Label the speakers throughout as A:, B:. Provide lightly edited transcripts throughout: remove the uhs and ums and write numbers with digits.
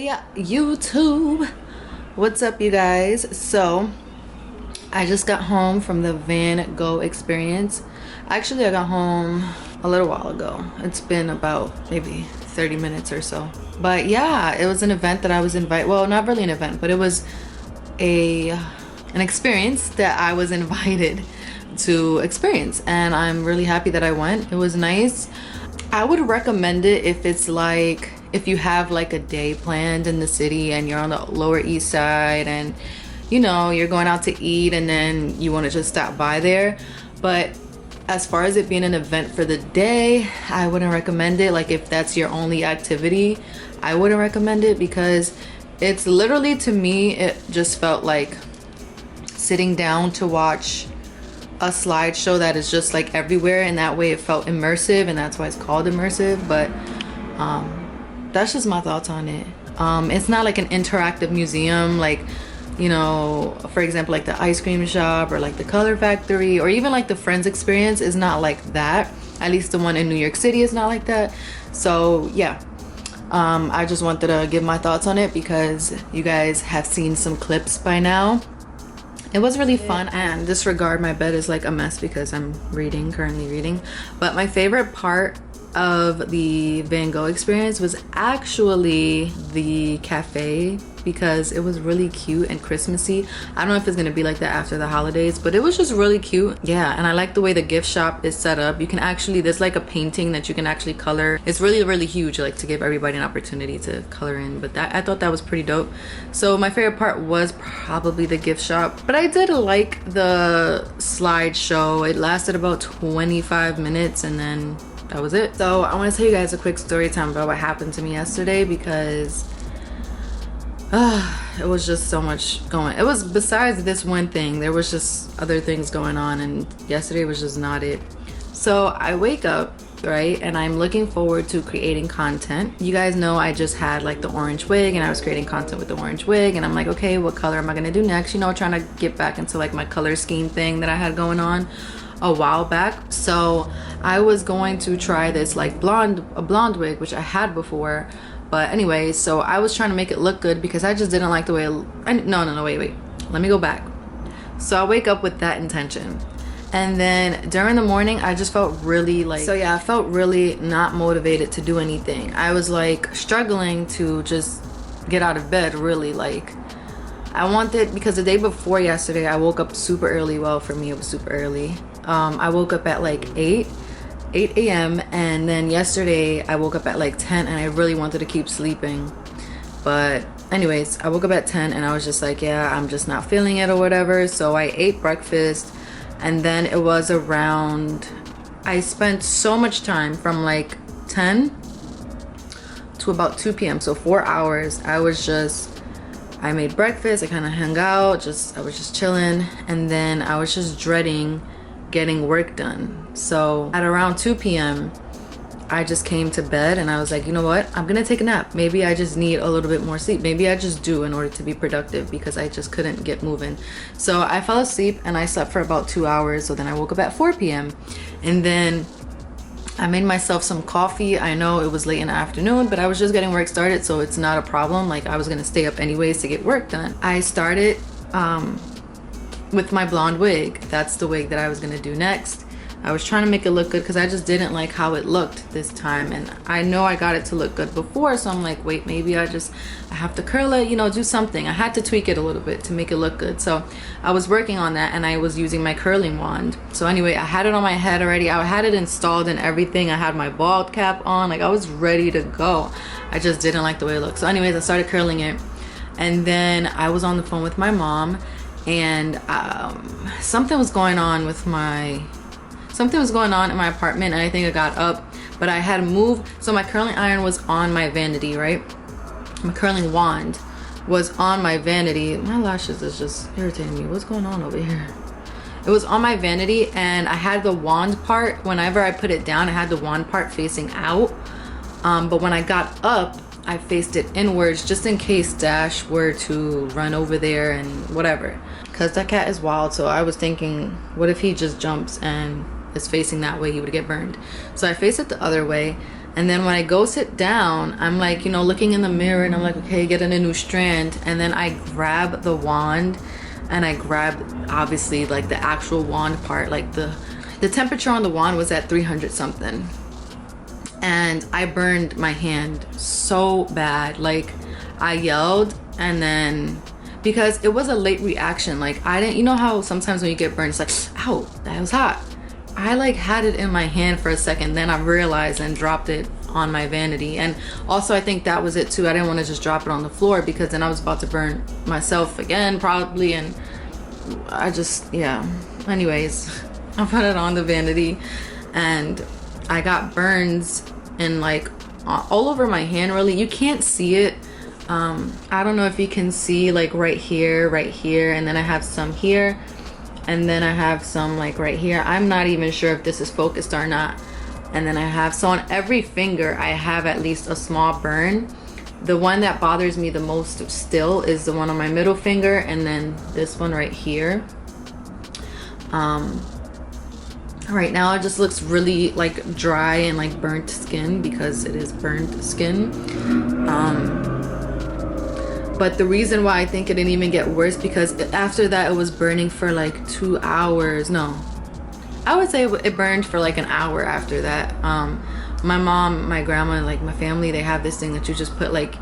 A: Hey YouTube, what's up you guys? So I just got home from the Van Gogh experience. Actually, I got home a little while ago. It's been about maybe 30 minutes or so. But yeah, it was an event that I was invited, well, not really an event, but it was an experience that I was invited to experience, and I'm really happy that I went. It was nice. I would recommend it if you have like a day planned in the city and you're on the Lower East Side and you're going out to eat and then you want to just stop by there. But as far as it being an event for the day, I wouldn't recommend it. Like if that's your only activity, I wouldn't recommend it, because it's literally, to me, it just felt like sitting down to watch a slideshow that is just like everywhere, and that way it felt immersive, and that's why it's called immersive. But that's just my thoughts on it. It's not like an interactive museum, like for example, like the ice cream shop or like the Color Factory, or even like the Friends experience is not like that. At least the one in New York City is not like that. So yeah, I just wanted to give my thoughts on it because you guys have seen some clips by now. It was really fun, and disregard my bed is like a mess because I'm currently reading. But my favorite part of the Van Gogh experience was actually the cafe, because it was really cute and Christmassy. I don't know if it's gonna be like that after the holidays, but it was just really cute. Yeah, and I like the way the gift shop is set up. You can actually, there's like a painting that you can actually color. It's really, really huge, like to give everybody an opportunity to color in. But I thought that was pretty dope. So my favorite part was probably the gift shop, but I did like the slideshow. It lasted about 25 minutes and then that was it. So I want to tell you guys a quick story time about what happened to me yesterday, because it was just so much going. It was, besides this one thing, there was just other things going on, and yesterday was just not it. So I wake up, right, and I'm looking forward to creating content. You guys know I just had like the orange wig, and I was creating content with the orange wig, and I'm like, okay, what color am I gonna do next? Trying to get back into like my color scheme thing that I had going on a while back. So I was going to try this like a blonde wig, which I had before. But anyway, so I was trying to make it look good because I just didn't like the way no, wait, let me go back. So I wake up with that intention, and then during the morning I just felt really like, so yeah, I felt really not motivated to do anything. I was like struggling to just get out of bed, really. Like I wanted, because the day before yesterday I woke up super early. Well, for me it was super early. I woke up at like 8 a.m. and then yesterday I woke up at like 10, and I really wanted to keep sleeping. But anyways, I woke up at 10 and I was just like, yeah, I'm just not feeling it or whatever. So I ate breakfast, and then it was around, I spent so much time from like 10 to about 2 p.m. So 4 hours. I made breakfast, I kind of hung out, I was just chilling, and then I was just dreading getting work done. So at around 2 p.m. I just came to bed, and I was like, you know what, I'm gonna take a nap. Maybe I just need a little bit more sleep. Maybe I just do, in order to be productive, because I just couldn't get moving. So I fell asleep and I slept for about 2 hours. So then I woke up at 4 p.m. and then I made myself some coffee. I know it was late in the afternoon, but I was just getting work started, so it's not a problem. Like I was gonna stay up anyways to get work done. I started with my blonde wig. That's the wig that I was gonna do next. I was trying to make it look good because I just didn't like how it looked this time, and I know I got it to look good before, so I'm like, wait, maybe I have to curl it, do something. I had to tweak it a little bit to make it look good. So I was working on that, and I was using my curling wand. So anyway, I had it on my head already. I had it installed and everything. I had my bald cap on, like I was ready to go. I just didn't like the way it looked. So anyways, I started curling it, and then I was on the phone with my mom, and something was going on in my apartment, and I think I got up, but I had moved. So my curling iron was on my vanity, right? My curling wand was on my vanity. My lashes is just irritating me. What's going on over here? It was on my vanity, and I had the wand part, whenever I put it down, I had the wand part facing out. But when I got up, I faced it inwards, just in case Dash were to run over there and whatever. Because that cat is wild, so I was thinking, what if he just jumps and is facing that way, he would get burned. So I faced it the other way, And then when I go sit down, I'm like, you know, looking in the mirror, and I'm like, okay, getting a new strand. And then I grab the wand, and I grab, obviously, like the actual wand part. Like the temperature on the wand was at 300 something. And I burned my hand so bad. Like, I yelled, and then, because it was a late reaction. Like, I didn't, you know how sometimes when you get burned, it's like, ow, that was hot. I like had it in my hand for a second, then I realized and dropped it on my vanity. And also I think that was it too. I didn't want to just drop it on the floor, because then I was about to burn myself again probably. And I just, yeah, anyways, I put it on the vanity, and I got burns in like all over my hand. Really, you can't see it. I don't know if you can see, like right here, and then I have some here, and then I have some like right here. I'm not even sure if this is focused or not. And then I have, so on every finger I have at least a small burn. The one that bothers me the most still is the one on my middle finger, and then this one right here. Right now it just looks really like dry and like burnt skin, because it is burnt skin. But the reason why I think it didn't even get worse, because after that it was burning for like 2 hours. No, I would say it burned for like an hour after that. My mom, my grandma, like my family, they have this thing that you just put like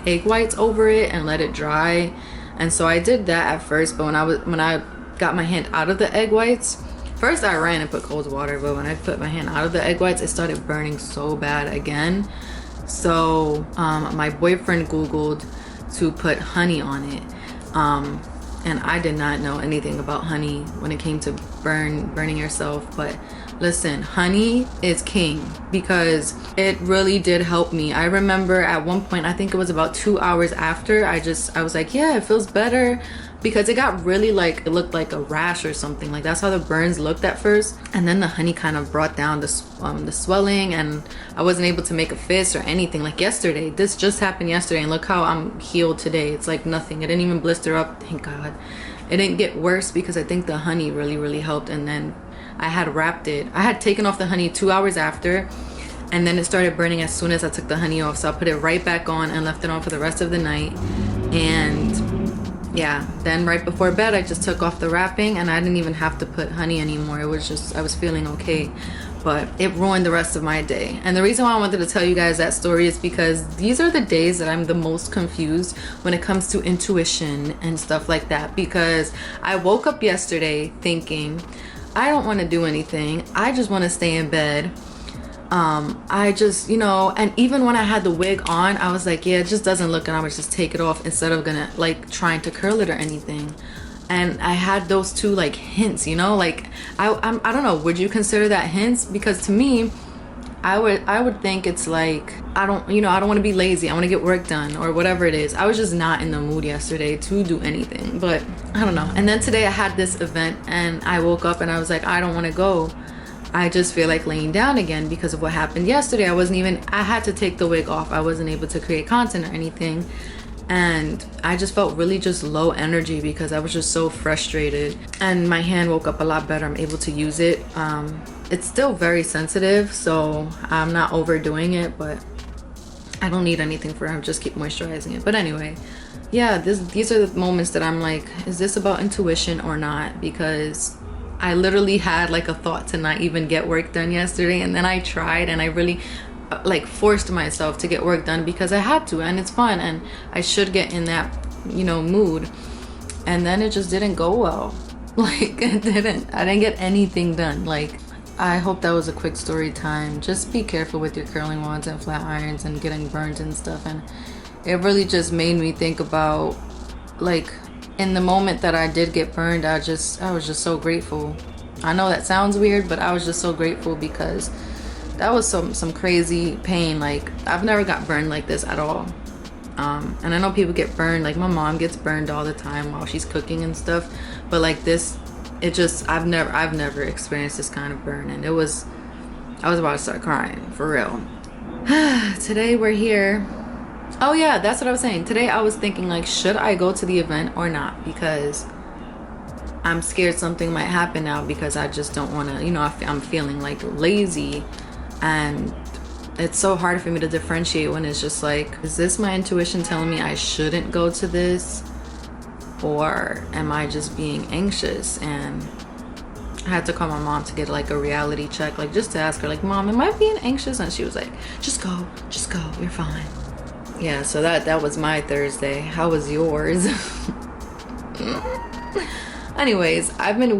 A: egg whites over it and let it dry. And so I did that at first, but when I got my hand out of the egg whites, first I ran and put cold water, but when I put my hand out of the egg whites, it started burning so bad again. So my boyfriend Googled to put honey on it, and I did not know anything about honey when it came to burning yourself. But listen, honey is king, because it really did help me. I remember at one point, I think it was about 2 hours after, I was like, yeah, it feels better, because it got really like, it looked like a rash or something. Like, that's how the burns looked at first, and then the honey kind of brought down the swelling, and I wasn't able to make a fist or anything. Like yesterday, this just happened yesterday, and look how I'm healed today. It's like nothing. It didn't even blister up, thank God. It didn't get worse, because I think the honey really helped. And then I had wrapped it. I had taken off the honey 2 hours after, and then it started burning as soon as I took the honey off. So I put it right back on and left it on for the rest of the night. And yeah, then right before bed, I just took off the wrapping, and I didn't even have to put honey anymore. It was just, I was feeling okay, but it ruined the rest of my day. And the reason why I wanted to tell you guys that story is because these are the days that I'm the most confused when it comes to intuition and stuff like that. Because I woke up yesterday thinking, I don't want to do anything. I just want to stay in bed. I just, you know, and even when I had the wig on, I was like, yeah, it just doesn't look good. I would just take it off instead of gonna like trying to curl it or anything. And I had those two like hints, you know, like I don't know, would you consider that hints? Because to me, I would think it's like, I don't want to be lazy. I want to get work done or whatever it is. I was just not in the mood yesterday to do anything, but I don't know. And then today I had this event, and I woke up and I was like, I don't want to go. I just feel like laying down again because of what happened yesterday. I had to take the wig off. I wasn't able to create content or anything. And I just felt really just low energy because I was just so frustrated. And my hand woke up a lot better. I'm able to use it. It's still very sensitive, so I'm not overdoing it, but I don't need anything for it. I just keep moisturizing it. But anyway, yeah, these are the moments that I'm like, is this about intuition or not? Because I literally had like a thought to not even get work done yesterday, and then I tried, and I really like forced myself to get work done because I had to, and it's fun, and I should get in that, you know, mood. And then it just didn't go well. Like I didn't get anything done. Like, I hope that was a quick story time. Just be careful with your curling wands and flat irons and getting burned and stuff. And it really just made me think about, like, in the moment that I did get burned, I was just so grateful. I know that sounds weird, but I was just so grateful because that was some crazy pain. Like, I've never got burned like this at all. And I know people get burned, like my mom gets burned all the time while she's cooking and stuff, but like this, it just, I've never experienced this kind of burn, and I was about to start crying for real. Today we're here. Oh yeah, that's what I was saying. Today I was thinking, like, should I go to the event or not? Because I'm scared something might happen now, because I just don't want to, you know, I'm feeling like lazy, and it's so hard for me to differentiate when it's just like, is this my intuition telling me I shouldn't go to this, or am I just being anxious? And I had to call my mom to get like a reality check, like just to ask her, like, Mom, am I being anxious? And she was like, just go, you're fine. Yeah, so that was my Thursday. How was yours? Anyways, I've been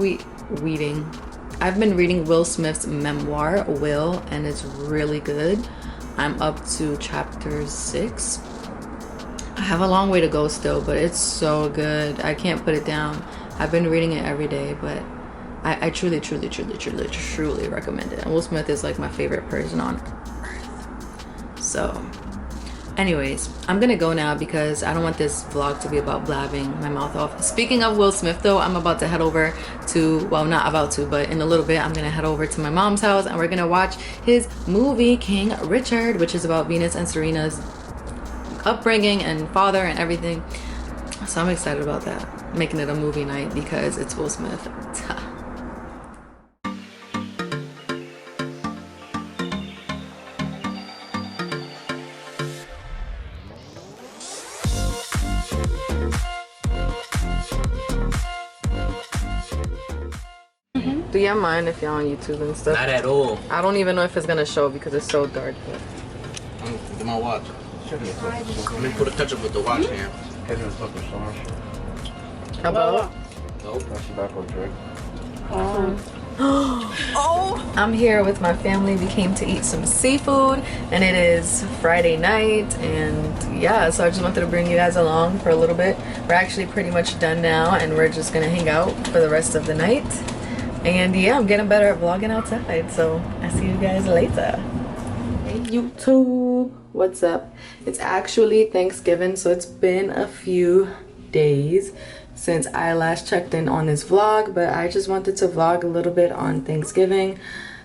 A: reading Will Smith's memoir, Will, and it's really good. I'm up to chapter 6. I have a long way to go still, but it's so good. I can't put it down. I've been reading it every day, but I truly recommend it. And Will Smith is like my favorite person on earth. So anyways, I'm gonna go now because I don't want this vlog to be about blabbing my mouth off. Speaking of Will Smith though, I'm about to head over to, well, not about to, but in a little bit I'm gonna head over to my mom's house and we're gonna watch his movie King Richard, which is about Venus and Serena's upbringing and father and everything. So I'm excited about that, making it a movie night because it's Will Smith. Do y'all mind if y'all on YouTube and stuff?
B: Not at all.
A: I don't even know if it's gonna show because it's so dark. But
B: Get my watch. Let me put a touch up with the watch here.
A: about?
B: Nope.
A: Oh, I'm here with my family. We came to eat some seafood and it is Friday night, and yeah, so I just wanted to bring you guys along for a little bit. We're actually pretty much done now and we're just gonna hang out for the rest of the night. And yeah, I'm getting better at vlogging outside, so I'll see you guys later. Hey YouTube, what's up? It's actually Thanksgiving, so it's been a few days since I last checked in on this vlog, but I just wanted to vlog a little bit on Thanksgiving.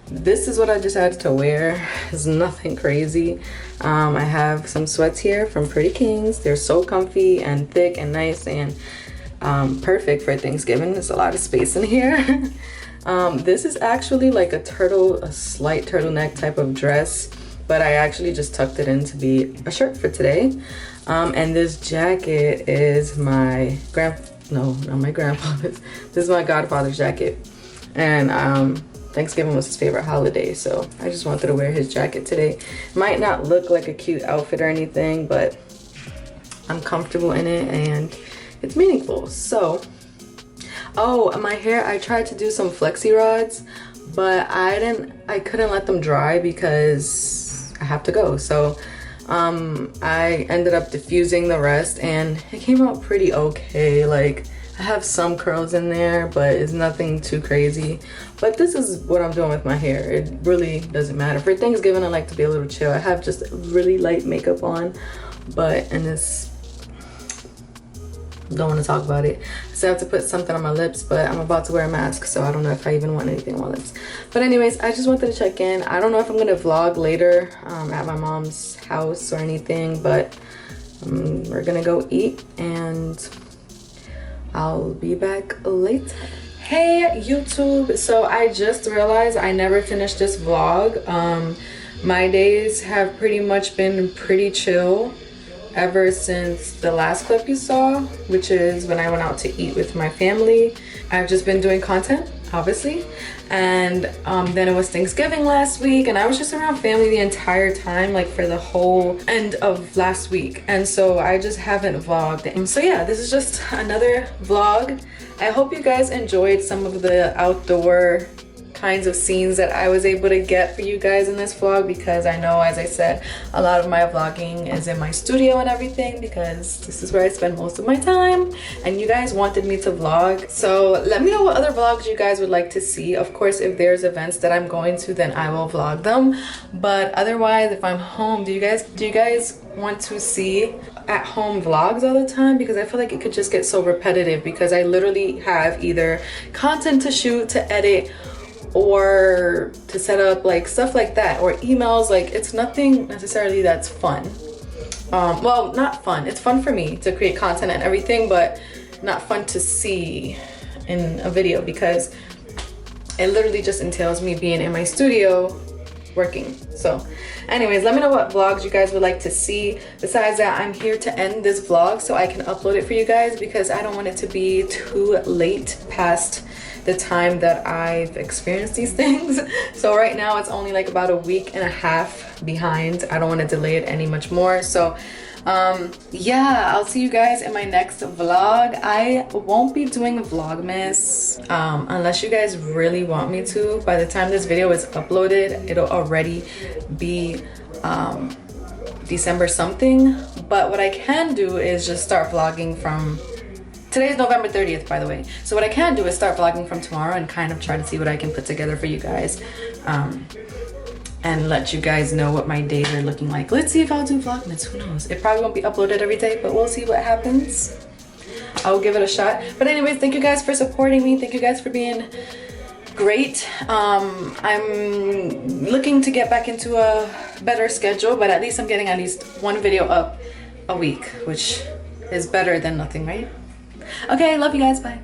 A: This is what I decided to wear. It's nothing crazy. I have some sweats here from Pretty Kings. They're so comfy and thick and nice and perfect for Thanksgiving. There's a lot of space in here. This is actually like a slight turtleneck type of dress, but I actually just tucked it in to be a shirt for today. And this jacket is my not my grandfather's. This is my godfather's jacket. And Thanksgiving was his favorite holiday, so I just wanted to wear his jacket today. Might not look like a cute outfit or anything, but I'm comfortable in it and it's meaningful. So, oh, my hair, I tried to do some flexi rods, but I couldn't let them dry because I have to go. So I ended up diffusing the rest and it came out pretty okay. Like, I have some curls in there, but it's nothing too crazy. But this is what I'm doing with my hair. It really doesn't matter. For Thanksgiving, I like to be a little chill. I have just really light makeup on, and this, don't want to talk about it. So I have to put something on my lips, but I'm about to wear a mask, so I don't know if I even want anything on my lips. But anyways, I just wanted to check in. I don't know if I'm gonna vlog later at my mom's house or anything, but we're gonna go eat and I'll be back later. Hey YouTube, so I just realized I never finished this vlog. My days have pretty much been pretty chill ever since the last clip you saw, which is when I went out to eat with my family. I've just been doing content, obviously, and then it was Thanksgiving last week and I was just around family the entire time, like for the whole end of last week, and so I just haven't vlogged. So yeah, this is just another vlog. I hope you guys enjoyed some of the outdoor kinds of scenes that I was able to get for you guys in this vlog, because I know, as I said, a lot of my vlogging is in my studio and everything because this is where I spend most of my time and you guys wanted me to vlog. So let me know what other vlogs you guys would like to see. Of course, if there's events that I'm going to, then I will vlog them, but otherwise, if I'm home, do you guys want to see at home vlogs all the time? Because I feel like it could just get so repetitive, because I literally have either content to shoot, to edit, or to set up, like stuff like that, or emails. Like, it's nothing necessarily that's fun. Well, not fun. It's fun for me to create content and everything, but not fun to see in a video, because it literally just entails me being in my studio working. So anyways, let me know what vlogs you guys would like to see. Besides that, I'm here to end this vlog so I can upload it for you guys, because I don't want it to be too late past the time that I've experienced these things. So right now it's only like about a week and a half behind. I don't want to delay it any much more. So yeah, I'll see you guys in my next vlog. I won't be doing Vlogmas unless you guys really want me to. By the time this video is uploaded, it'll already be December something. But what I can do is just start vlogging from today's November 30th, by the way. So what I can do is start vlogging from tomorrow and kind of try to see what I can put together for you guys. And let you guys know what my days are looking like. Let's see if I'll do Vlogmas. Who knows? It probably won't be uploaded every day, but we'll see what happens. I'll give it a shot. But anyways, thank you guys for supporting me. Thank you guys for being great. I'm looking to get back into a better schedule, but at least I'm getting at least one video up a week, which is better than nothing, right? Okay, love you guys. Bye.